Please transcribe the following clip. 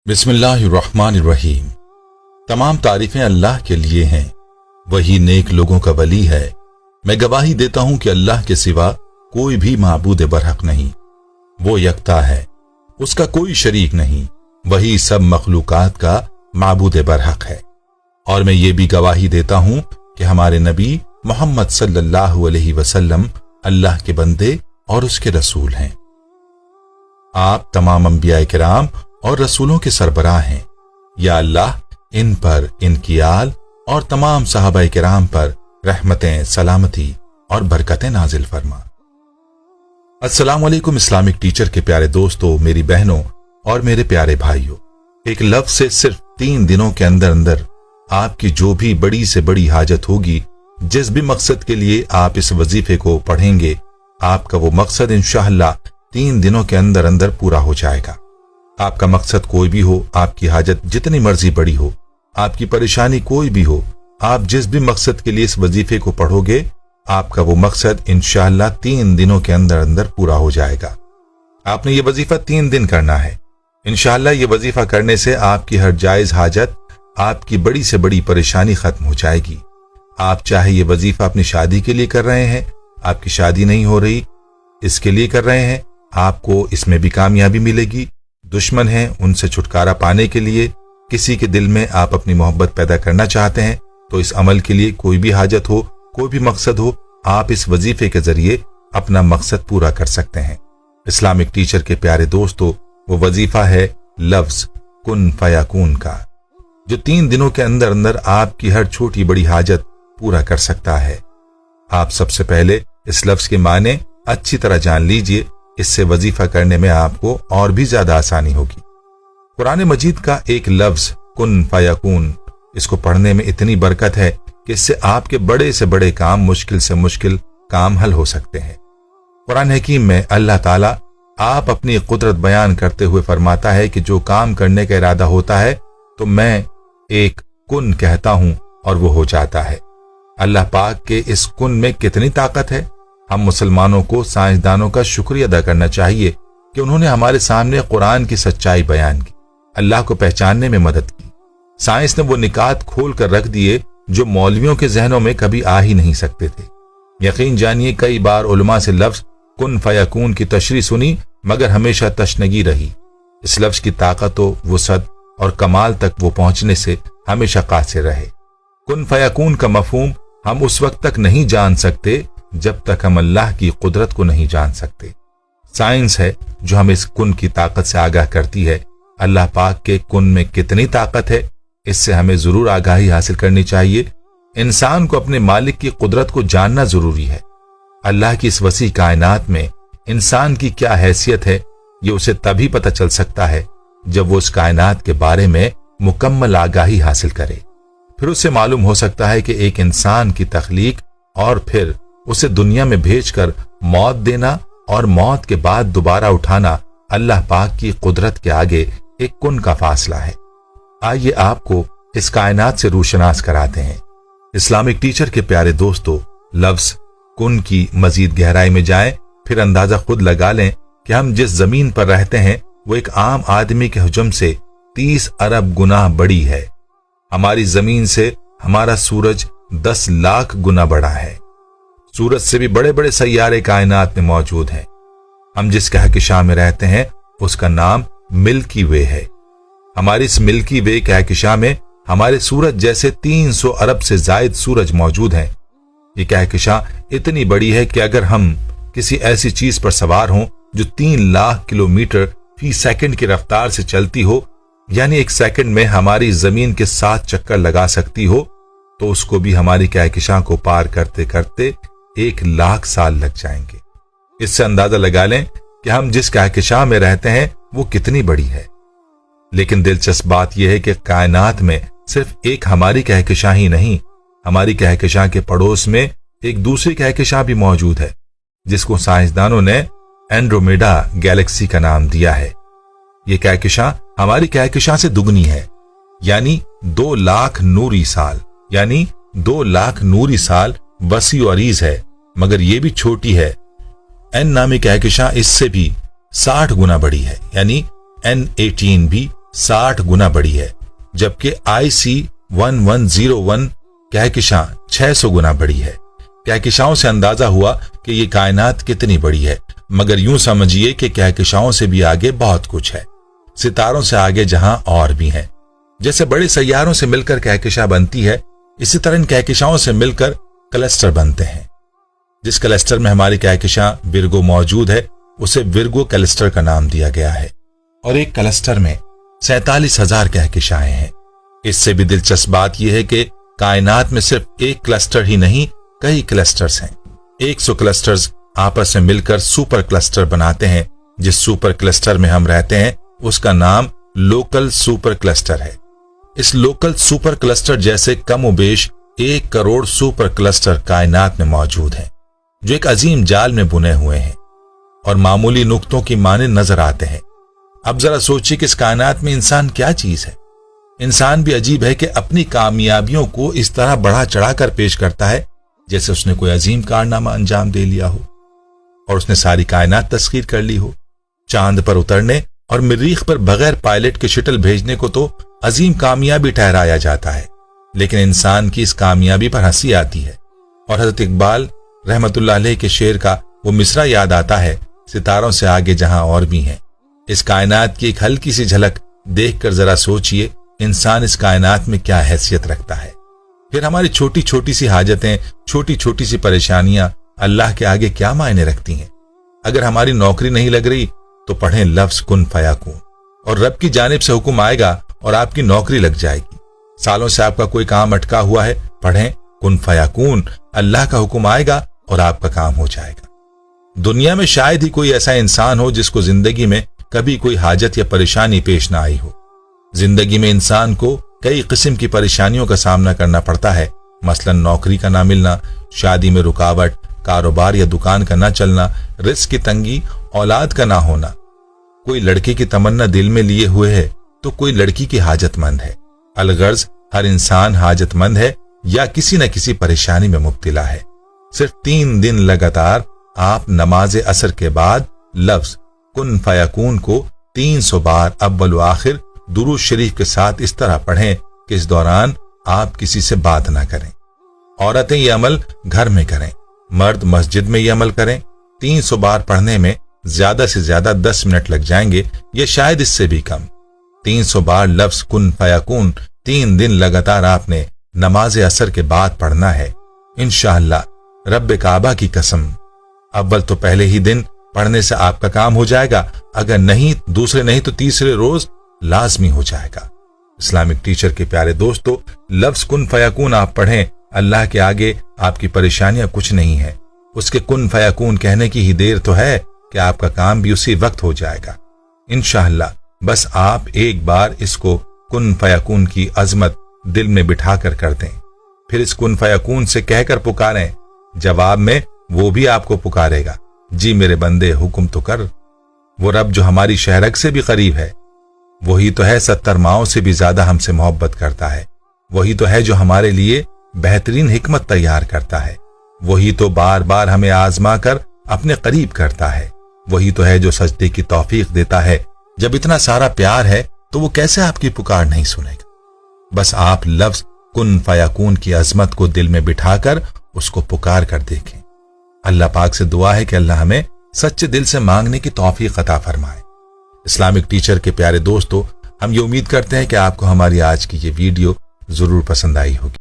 बिस्मिल्लाहिर्रहमानिर्रहीम। तमाम तारीफें अल्लाह के लिए हैं, वही नेक लोगों का वली है। मैं गवाही देता हूं कि अल्लाह के सिवा कोई भी माबूद बरहक नहीं, वो यकता है, उसका कोई शरीक नहीं, वही सब मखलूकात का माबूद बरहक है। और मैं ये भी गवाही देता हूं कि हमारे नबी मोहम्मद सल्लल्लाहु अलैहि वसल्लम अल्लाह के बंदे और उसके रसूल हैं। आप तमाम अंबिया किराम और रसूलों के सरबराह हैं। या अल्लाह इन पर, इनकी आल और तमाम सहाबा किराम पर रहमतें, सलामती और बरकतें नाजिल फरमा। अस्सलाम वालेकुम इस्लामिक टीचर के प्यारे दोस्तों, मेरी बहनों और मेरे प्यारे भाइयों। एक लफ्ज से सिर्फ 3 दिनों के अंदर अंदर आपकी जो भी बड़ी से बड़ी हाजत होगी, जिस भी मकसद के लिए आप इस वजीफे को पढ़ेंगे, आपका वो मकसद इंशाअल्लाह 3 दिनों के अंदर अंदर पूरा हो जाएगा। आपका मकसद कोई भी हो, आपकी हाजत जितनी मर्जी बड़ी हो, आपकी परेशानी कोई भी हो, आप जिस भी मकसद के लिए इस वजीफे को पढ़ोगे, आपका वो मकसद इंशाअल्लाह 3 दिनों के अंदर अंदर पूरा हो जाएगा। आपने ये वजीफा 3 दिन करना है। इंशाअल्लाह ये वजीफा करने से आपकी हर जायज हाजत, आपकी बड़ी से बड़ी परेशानी खत्म हो जाएगी। आप चाहे ये वजीफा अपनी शादी के लिए कर रहे हैं, आपकी शादी नहीं हो रही, इसके लिए कर रहे हैं, आपको इसमें भी कामयाबी मिलेगी। दुश्मन हैं, उनसे छुटकारा पाने के लिए, किसी के दिल में आप अपनी मोहब्बत पैदा करना चाहते हैं, तो इस अमल के लिए कोई भी हाजत हो, कोई भी मकसद हो, आप इस वजीफे के जरिए अपना मकसद पूरा कर सकते हैं। इस्लामिक टीचर के प्यारे दोस्तों, वो वजीफा है लफ्ज कुन फयाकून का, जो 3 दिनों के अंदर अंदर आपकी हर छोटी बड़ी हाजत पूरा कर सकता है। आप सबसे पहले इस लफ्ज के माने अच्छी तरह जान लीजिए, इससे वजीफा करने में आपको और भी ज्यादा आसानी होगी। कुरान मजीद का एक लफ्ज कुन फयाकून, इसको पढ़ने में इतनी बरकत है कि इससे आपके बड़े से बड़े काम, मुश्किल से मुश्किल काम हल हो सकते हैं। कुरान हकीम में अल्लाह ताला आप अपनी कुदरत बयान करते हुए फरमाता है कि जो काम करने का इरादा होता है तो मैं एक कुन कहता हूं और वो हो जाता है। अल्लाह पाक के इस कुन में कितनी ताकत है। हम मुसलमानों को साइंसदानों का शुक्रिया अदा करना चाहिए कि उन्होंने हमारे सामने कुरान की सच्चाई बयान की, अल्लाह को पहचानने में मदद की। साइंस ने वो निकात खोल कर रख दिए जो मौलवियों के जहनों में कभी आ ही नहीं सकते थे। यकीन जानिए, कई बार उलमा से लफ्ज कुन फयाकून की तशरीह सुनी, मगर हमेशा तशनगी रही। इस लफ्ज की ताकत, वुसअत और कमाल तक वो पहुंचने से हमेशा कासिर रहे। कुन फयाकून का मफहूम हम उस वक्त तक नहीं जान सकते जब तक हम अल्लाह की कुदरत को नहीं जान सकते। साइंस है जो हमें इस कुन की ताकत से आगाह करती है। अल्लाह पाक के कुन में कितनी ताकत है, इससे हमें जरूर आगाही हासिल करनी चाहिए। इंसान को अपने मालिक की कुदरत को जानना जरूरी है। अल्लाह की इस वसी कायनात में इंसान की क्या हैसियत है, ये उसे तभी पता चल सकता है जब वो इस कायनात के बारे में मुकम्मल आगाही हासिल करे। फिर उसे मालूम हो सकता है कि एक इंसान की तख्लीक और फिर उसे दुनिया में भेजकर मौत देना और मौत के बाद दोबारा उठाना अल्लाह पाक की कुदरत के आगे एक कुन का फासला है। आइए आपको इस कायनात से रूशनास कराते हैं। इस्लामिक टीचर के प्यारे दोस्तों, लफ्ज कुन की मजीद गहराई में जाएं, फिर अंदाजा खुद लगा लें कि हम जिस जमीन पर रहते हैं वो एक आम आदमी के हुजम से 30 अरब गुना बड़ी है। हमारी जमीन से हमारा सूरज 10 लाख गुना बड़ा है। सूरज से भी बड़े बड़े सैयारे कायनात में मौजूद हैं। हम जिस कहकशां में रहते हैं उसका नाम मिल्की वे है। हमारी इस मिल्की वे कहकशां में हमारे सूरज जैसे 300 अरब से जायद सूरज मौजूद हैं। ये कहकशां इतनी बड़ी है कि अगर हम किसी ऐसी चीज पर सवार हों जो 3 लाख किलोमीटर फी सेकंड की रफ्तार से चलती हो, यानी 1 सेकंड में हमारी जमीन के 7 चक्कर लगा सकती हो, तो उसको भी हमारी कहकशां को पार करते करते 1 लाख साल लग जाएंगे। इससे अंदाजा लगा लें कि हम जिस कहकशां में रहते हैं वो कितनी बड़ी है। लेकिन दिलचस्प बात यह है कि कायनात में सिर्फ एक हमारी कहकशां ही नहीं, हमारी कहकशां के पड़ोस में एक दूसरी कहकशां भी मौजूद है, जिसको साइंसदानों ने एंड्रोमेडा गैलेक्सी का नाम दिया है। ये कहकशां हमारी कहकशां से दुगनी है, यानी 2 लाख नूरी साल, यानी 2 लाख नूरी साल वसी और अरीज है, मगर ये भी छोटी है। एन नामी कहकशां इससे भी 60 गुना बड़ी है, यानी N18 भी 60 गुना बड़ी है, जबकि IC1101 कहकशां 600 गुना बड़ी है। कहकशाओं से अंदाजा हुआ कि ये कायनात कितनी बड़ी है, मगर यूं समझिए कि कहकशाओं से भी आगे बहुत कुछ है, सितारों से आगे जहां और भी है। जैसे बड़े सैयारों से मिलकर कहकशां बनती है, इसी तरह इन कहकशाओं से मिलकर क्लस्टर बनते हैं। जिस क्लस्टर में हमारी कहकशां विर्गो मौजूद है, उसे विर्गो क्लस्टर का नाम दिया गया है। और एक क्लस्टर में 47,000 कहकशाएं हैं। इससे भी दिलचस्प बात यह है कि कायनात में सिर्फ एक क्लस्टर ही नहीं, कई क्लस्टर्स हैं। 100 क्लस्टर्स आपस में मिलकर सुपर क्लस्टर बनाते हैं। जिस सुपर क्लस्टर में हम रहते हैं उसका नाम लोकल सुपर क्लस्टर है। इस लोकल सुपर क्लस्टर जैसे कमोबेश 1 करोड़ सुपर क्लस्टर कायनात में मौजूद हैं, जो एक अजीम जाल में बुने हुए हैं और मामूली नुक्तों की माने नजर आते हैं। अब जरा सोचिए कि इस कायनात में इंसान क्या चीज है। इंसान भी अजीब है कि अपनी कामयाबियों को इस तरह बढ़ा चढ़ाकर पेश करता है जैसे उसने कोई अजीम कारनामा अंजाम दे लिया हो और उसने सारी कायनात तस्खीर कर ली हो। चांद पर उतरने और मरीख पर बगैर पायलट के शटल भेजने को तो अजीम कामयाबी ठहराया जाता है, लेकिन इंसान की इस कामयाबी पर हंसी आती है और हजरत इकबाल रहमतुल्लाह अलैह के शेर का वो मिसरा याद आता है, सितारों से आगे जहां और भी हैं। इस कायनात की एक हल्की सी झलक देखकर जरा सोचिए इंसान इस कायनात में क्या हैसियत रखता है। फिर हमारी छोटी छोटी सी हाजतें, छोटी छोटी सी परेशानियां अल्लाह के आगे क्या मायने रखती हैं। अगर हमारी नौकरी नहीं लग रही तो पढ़ें लफ्ज कुन फयाकून और रब की जानिब से हुक्म आएगा और आपकी नौकरी लग जाएगी। सालों से आपका कोई काम अटका हुआ है, पढ़ें कुन फयाकून, अल्लाह का हुक्म आएगा और आपका काम हो जाएगा। दुनिया में शायद ही कोई ऐसा इंसान हो जिसको जिंदगी में कभी कोई हाजत या परेशानी पेश ना आई हो। जिंदगी में इंसान को कई किस्म की परेशानियों का सामना करना पड़ता है, मसलन नौकरी का ना मिलना, शादी में रुकावट, कारोबार या दुकान का ना चलना, रिस्क की तंगी, औलाद का ना होना। कोई लड़के की तमन्ना दिल में लिए हुए है तो कोई लड़की की हाजतमंद है। अलगर्ज हर इंसान हाजतमंद है या किसी न किसी परेशानी में मुब्तला है। सिर्फ 3 दिन लगातार आप नमाज असर के बाद लफ्ज कुन फयाकून को 300 बार अव्वल व आखिर दुरूद शरीफ के साथ इस तरह पढ़ें कि इस दौरान आप किसी से बात ना करें। औरतें ये अमल घर में करें, मर्द मस्जिद में ये अमल करें। 300 बार पढ़ने में ज्यादा से ज्यादा 10 मिनट लग जाएंगे, ये शायद इससे भी कम। 300 बार लफ्ज कुन फयाकून 3 दिन लगातार आपने नमाज असर के बाद पढ़ना है। इंशाअल्लाह रब्बे काबा की कसम, अव्वल तो पहले ही दिन पढ़ने से आपका काम हो जाएगा, अगर नहीं दूसरे नहीं तो तीसरे रोज लाजमी हो जाएगा। इस्लामिक टीचर के प्यारे दोस्तों, लफ्ज कुन फयाकून आप पढ़ें, अल्लाह के आगे आपकी परेशानियां कुछ नहीं है। उसके कुन फयाकून कहने की ही देर तो है कि आपका काम भी उसी वक्त हो जाएगा इंशाअल्लाह। बस आप एक बार इसको कुन फयाकून की अजमत दिल में बिठा कर दें, फिर इस कुन फयाकून से कहकर पुकारें, जवाब में वो भी आपको पुकारेगा, जी मेरे बंदे हुक्म तो कर। वो रब जो हमारी शहरक से भी करीब है, वही तो है 70 माओं से भी ज्यादा हमसे मोहब्बत करता है। वही तो है जो हमारे लिए बेहतरीन हिकमत तैयार करता है। वही तो बार बार हमें आजमा कर अपने करीब करता है। वही तो है जो सजदे की तौफीक देता है। जब इतना सारा प्यार है तो वो कैसे आपकी पुकार नहीं सुनेगा। बस आप लफ्ज कुन फयाकून की अजमत को दिल में बिठाकर उसको पुकार कर देखें। अल्लाह पाक से दुआ है कि अल्लाह हमें सच्चे दिल से मांगने की तौफीक अता फरमाए। इस्लामिक टीचर के प्यारे दोस्तों, हम ये उम्मीद करते हैं कि आपको हमारी आज की ये वीडियो जरूर पसंद आई होगी।